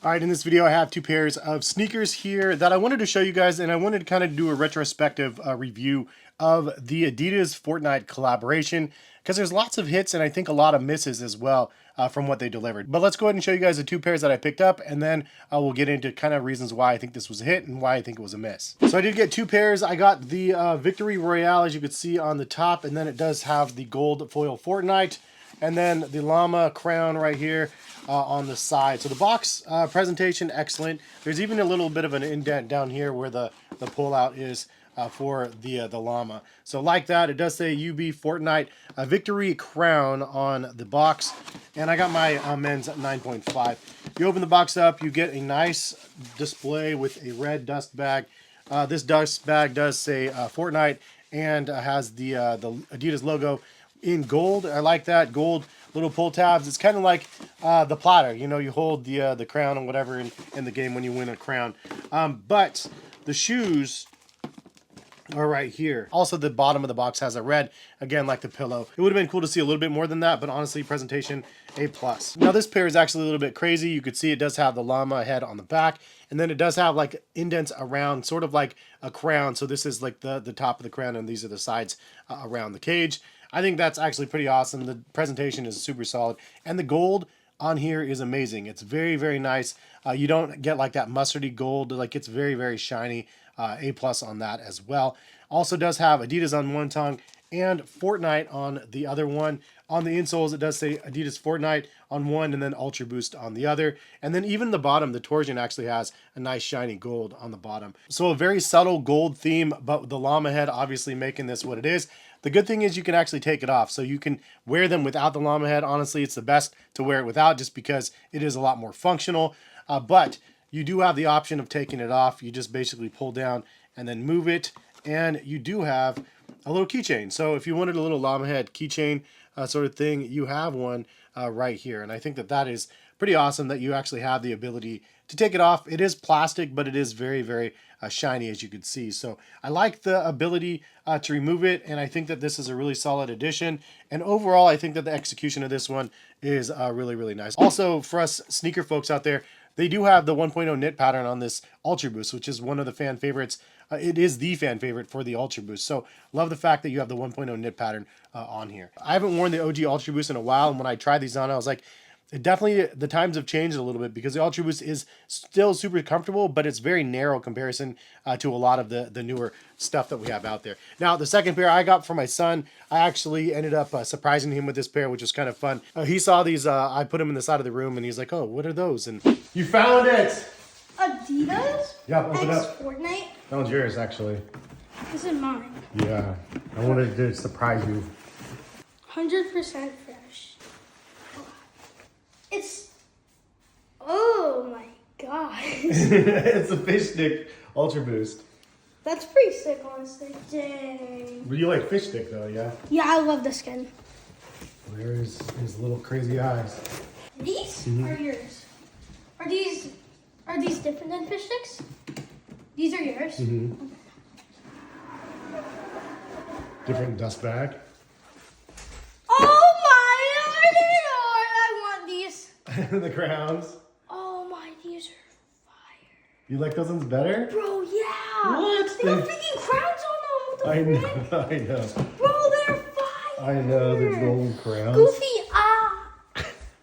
All right, in this video I have two pairs of sneakers here that I wanted to show you guys, and I wanted to kind of do a retrospective review of the Adidas Fortnite collaboration, because there's lots of hits and I think a lot of misses as well from what they delivered. But let's go ahead and show you guys the two pairs that I picked up, and then we'll get into kind of reasons why I think this was a hit and why I think it was a miss. So I did get two pairs. I got the Victory Royale, as you can see on the top, and then it does have the gold foil Fortnite, and then the llama crown right here on the side. So the box presentation, excellent. There's even a little bit of an indent down here where the pullout is for the llama. So like that, it does say UB Fortnite Victory Crown on the box. And I got my men's 9.5. You open the box up, you get a nice display with a red dust bag. This dust bag does say Fortnite and has the Adidas logo in gold. I like that gold little pull tabs. It's kind of like the platter, you know, you hold the crown or whatever in the game when you win a crown. But the shoes are right here. Also, the bottom of the box has a red, again, like the pillow. It would have been cool to see a little bit more than that, but honestly, presentation A+. Now this pair is actually a little bit crazy. You could see it does have the llama head on the back, and then it does have like indents around, sort of like a crown. So this is like the top of the crown, and these are the sides around the cage. I think that's actually pretty awesome. The presentation is super solid, and the gold on here is amazing. It's very, very nice. You don't get like that mustardy gold. Like, it's very, very shiny. A+ on that as well. Also does have Adidas on one tongue and Fortnite on the other one. On the insoles, it does say Adidas Fortnite on one and then UltraBoost on the other. And then even the bottom, the Torsion actually has a nice shiny gold on the bottom. So a very subtle gold theme, but the llama head obviously making this what it is. The good thing is you can actually take it off, so you can wear them without the llama head. Honestly, it's the best to wear it without, just because it is a lot more functional. But you do have the option of taking it off. You just basically pull down and then move it, and you do have a little keychain. So if you wanted a little llama head keychain sort of thing, you have one right here. And I think that that is pretty awesome that you actually have the ability to take it off. It is plastic, but it is very, very shiny, as you can see. So I like the ability to remove it, and I think that this is a really solid addition. And overall, I think that the execution of this one is really, really nice. Also, for us sneaker folks out there, they do have the 1.0 knit pattern on this UltraBoost, which is one of the fan favorites. It is the fan favorite for the UltraBoost. So love the fact that you have the 1.0 knit pattern on here. I haven't worn the OG UltraBoost in a while, and when I tried these on, I was like, definitely the times have changed a little bit, because the UltraBoost is still super comfortable, but it's very narrow comparison to a lot of the newer stuff that we have out there. Now, the second pair I got for my son, I actually ended up surprising him with this pair, which was kind of fun. He saw these, I put them in the side of the room, and he's like, oh, what are those? And you found it! Adidas? Yeah, open up. Fortnite? That one's yours, actually. This is mine. Yeah, I wanted to surprise you. 100% fresh. It's... Oh my god. It's a Fishstick UltraBoost. That's pretty sick, honestly. Dang. But you like Fishstick, though, yeah? Yeah, I love the skin. There's his little crazy eyes. These are yours. Are these different than fish sticks? These are yours? Different dust bag. Oh my god! I want these. The crowns. Oh my, these are fire. You like those ones better? Bro, yeah. What? They have freaking crowns on them. What I the know, frick? I know. Bro, they're fire. I know, the gold crowns. Goofy,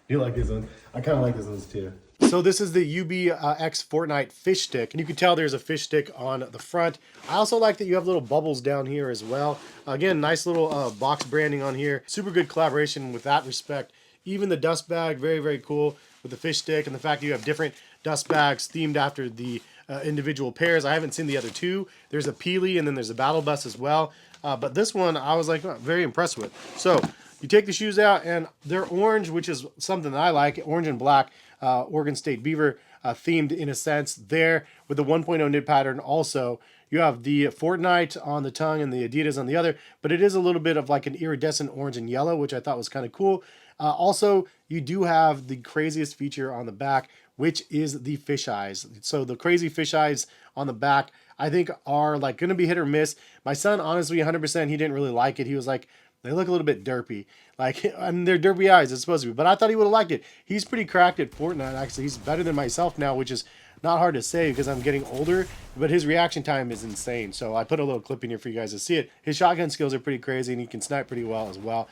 You like these ones? I kind of like these ones too. So this is the UBX Fortnite fish stick, and you can tell there's a fish stick on the front. I also like that you have little bubbles down here as well. Again, nice little box branding on here. Super good collaboration with that respect. Even the dust bag, very, very cool with the fish stick, and the fact that you have different dust bags themed after the individual pairs. I haven't seen the other two. There's a Peely, and then there's a Battle Bus as well. But this one, I was like very impressed with. So you take the shoes out, and they're orange, which is something that I like, orange and black. Oregon State Beaver themed in a sense there with the 1.0 knit pattern. Also, you have the Fortnite on the tongue and the Adidas on the other, but it is a little bit of like an iridescent orange and yellow, which I thought was kind of cool. Also, you do have the craziest feature on the back, which is the fish eyes. So the crazy fish eyes on the back, I think, are like going to be hit or miss. My son, honestly, 100%, he didn't really like it. He was like, They look a little bit derpy. Like, and they're derpy eyes, it's supposed to be. But I thought he would have liked it. He's pretty cracked at Fortnite, actually. He's better than myself now, which is not hard to say because I'm getting older. But his reaction time is insane. So I put a little clip in here for you guys to see it. His shotgun skills are pretty crazy, and he can snipe pretty well as well.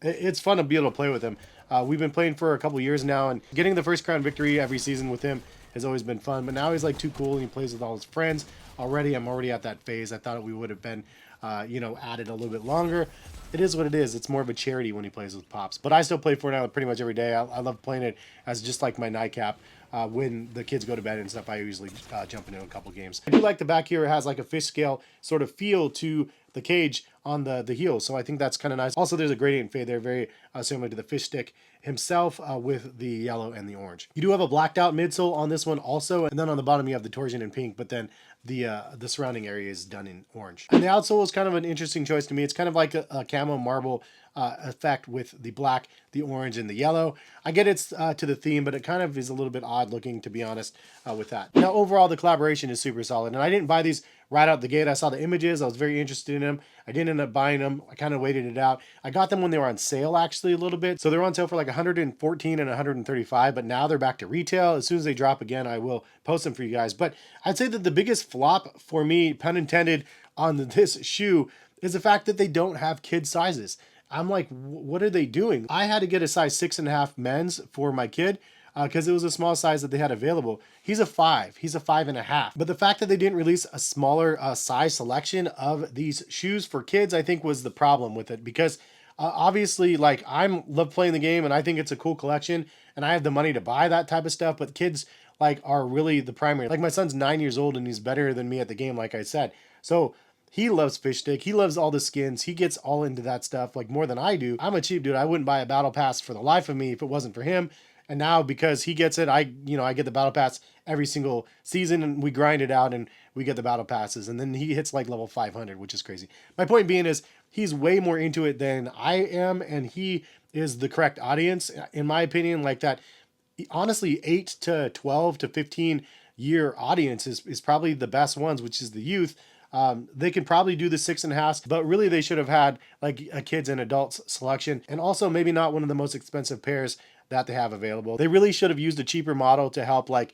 It's fun to be able to play with him. We've been playing for a couple years now, and getting the first crown victory every season with him has always been fun. But now he's like too cool, and he plays with all his friends already. I'm already at that phase. I thought we would have been, added a little bit longer. It is what it is. It's more of a charity when he plays with Pops. But I still play Fortnite pretty much every day. I love playing it as just like my nightcap. When the kids go to bed and stuff, I usually jump into a couple games. I do like the back here. It has like a fish scale sort of feel to the cage on the heel, so I think that's kind of nice. Also, there's a gradient fade there, very similar to the Fishstick himself, with the yellow and the orange. You do have a blacked out midsole on this one also, and then on the bottom you have the torsion in pink, but then the surrounding area is done in orange. And the outsole is kind of an interesting choice to me. It's kind of like a camo marble effect with the black, the orange, and the yellow. I get it's to the theme, but it kind of is a little bit odd looking, to be honest, with that. Now, overall, the collaboration is super solid, and I didn't buy these right out the gate. I saw the images. I was very interested in them. I didn't end up buying them. I kind of waited it out. I got them when they were on sale, actually, a little bit. So they're on sale for like 114 and 135, but now they're back to retail. As soon as they drop again, I will post them for you guys. But I'd say that the biggest flop for me, pun intended, on this shoe is the fact that they don't have kid sizes. I'm like, what are they doing? I had to get a size 6.5 men's for my kid because it was a small size that they had available. He's a 5. He's a 5.5. But the fact that they didn't release a smaller size selection of these shoes for kids, I think, was the problem with it. Because obviously, like, love playing the game, and I think it's a cool collection, and I have the money to buy that type of stuff. But kids, like, are really the primary. Like, my son's 9 years old, and he's better than me at the game, like I said. So he loves Fishstick. He loves all the skins. He gets all into that stuff, like, more than I do. I'm a cheap dude. I wouldn't buy a battle pass for the life of me if it wasn't for him. And now, because he gets it, I get the battle pass every single season, and we grind it out, and we get the battle passes. And then he hits like level 500, which is crazy. My point being is he's way more into it than I am, and he is the correct audience, in my opinion. Like that, honestly, 8 to 12 to 15 year audience is probably the best ones, which is the youth. They could probably do the 6.5, but really they should have had like a kids and adults selection, and also maybe not one of the most expensive pairs that they have available. They really should have used a cheaper model to help like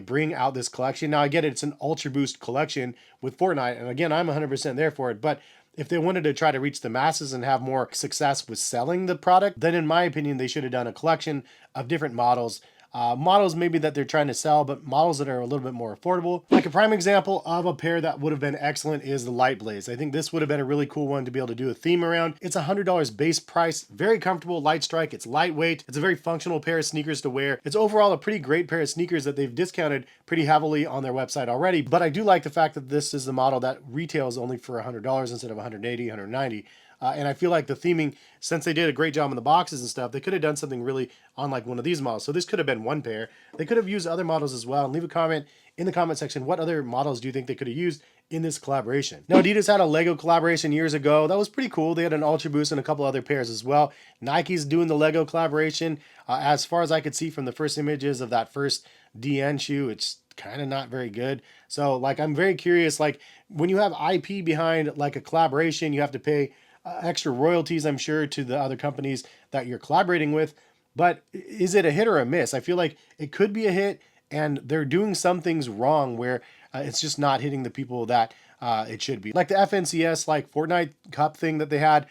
bring out this collection. Now I get it, it's an UltraBoost collection with Fortnite, and again, I'm 100% there for it, but if they wanted to try to reach the masses and have more success with selling the product, then in my opinion, they should have done a collection of different models. Models maybe that they're trying to sell, but models that are a little bit more affordable. Like a prime example of a pair that would have been excellent is the Light Blaze. I think this would have been a really cool one to be able to do a theme around. It's $100 base price, very comfortable light strike. It's lightweight. It's a very functional pair of sneakers to wear. It's overall a pretty great pair of sneakers that they've discounted pretty heavily on their website already. But I do like the fact that this is the model that retails only for $100 instead of $180, $190. And I feel like the theming, since they did a great job on the boxes and stuff, they could have done something really on like one of these models. So this could have been one pair. They could have used other models as well. And leave a comment in the comment section. What other models do you think they could have used in this collaboration? Now, Adidas had a Lego collaboration years ago. That was pretty cool. They had an UltraBoost and a couple other pairs as well. Nike's doing the Lego collaboration. As far as I could see from the first images of that first DN shoe, it's kind of not very good. So like, I'm very curious, like when you have IP behind like a collaboration, you have to pay extra royalties, I'm sure, to the other companies that you're collaborating with. But is it a hit or a miss? I feel like it could be a hit, and they're doing some things wrong where it's just not hitting the people that it should be. Like the FNCS, like Fortnite Cup thing that they had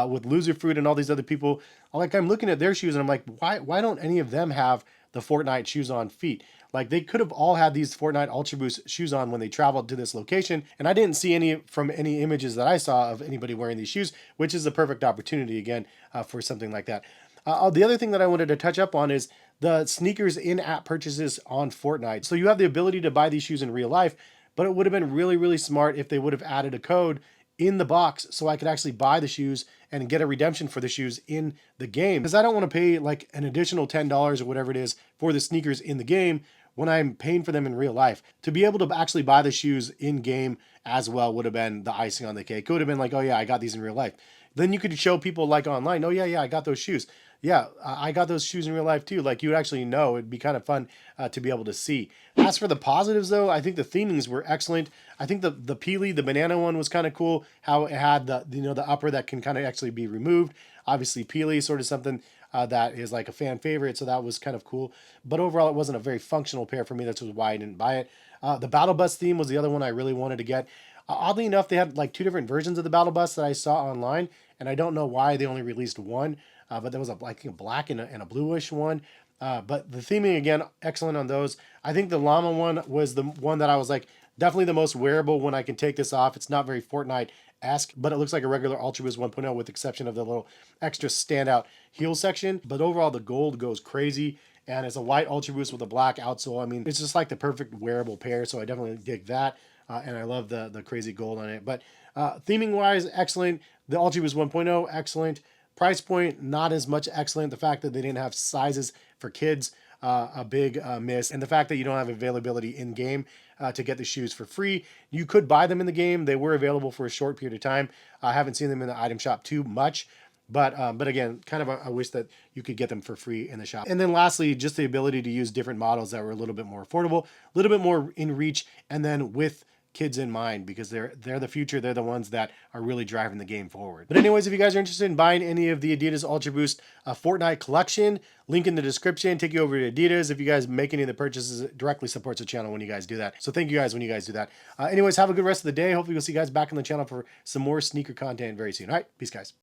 with Loser Fruit and all these other people. Like, I'm looking at their shoes and I'm like, why don't any of them have the Fortnite shoes on feet? Like, they could have all had these Fortnite UltraBoost shoes on when they traveled to this location, and I didn't see any from any images that I saw of anybody wearing these shoes, which is the perfect opportunity again for something like that. The other thing that I wanted to touch up on is the sneakers in-app purchases on Fortnite. So you have the ability to buy these shoes in real life, but it would have been really, really smart if they would have added a code in the box so I could actually buy the shoes and get a redemption for the shoes in the game. Because I don't want to pay like an additional $10 or whatever it is for the sneakers in the game when I'm paying for them in real life. To be able to actually buy the shoes in game as well would have been the icing on the cake. It would have been like, oh yeah, I got these in real life. Then you could show people like online, oh yeah, I got those shoes. Yeah, I got those shoes in real life too. Like you would actually know, it'd be kind of fun to be able to see. As for the positives, though, I think the themings were excellent. I think the Peely, the banana one, was kind of cool. How it had the upper that can kind of actually be removed. Obviously, Peely sort of something that is like a fan favorite, so that was kind of cool. But overall, it wasn't a very functional pair for me. That's why I didn't buy it. The Battle Bus theme was the other one I really wanted to get. Oddly enough, they had like two different versions of the Battle Bus that I saw online, and I don't know why they only released one. But there was I think a black and a bluish one. But the theming again, excellent on those. I think the llama one was the one that I was like definitely the most wearable when I can take this off. It's not very Fortnite-esque, but it looks like a regular UltraBoost 1.0 with the exception of the little extra standout heel section. But overall, the gold goes crazy. And it's a white UltraBoost with a black outsole. I mean, it's just like the perfect wearable pair. So I definitely dig that. And I love the crazy gold on it. But theming wise, excellent. The UltraBoost 1.0, excellent. Price point, not as much excellent. The fact that they didn't have sizes for kids, a big miss. And the fact that you don't have availability in game to get the shoes for free. You could buy them in the game. They were available for a short period of time. I haven't seen them in the item shop too much. But again, kind of I wish that you could get them for free in the shop. And then lastly, just the ability to use different models that were a little bit more affordable, a little bit more in reach, and then with kids in mind, because they're the future. They're the ones that are really driving the game forward. But anyways, if you guys are interested in buying any of the Adidas UltraBoost Fortnite collection, link in the description, take you over to Adidas. If you guys make any of the purchases, it directly supports the channel when you guys do that. So thank you guys when you guys do that. Anyways, have a good rest of the day. Hopefully we'll see you guys back on the channel for some more sneaker content very soon. All right, peace guys.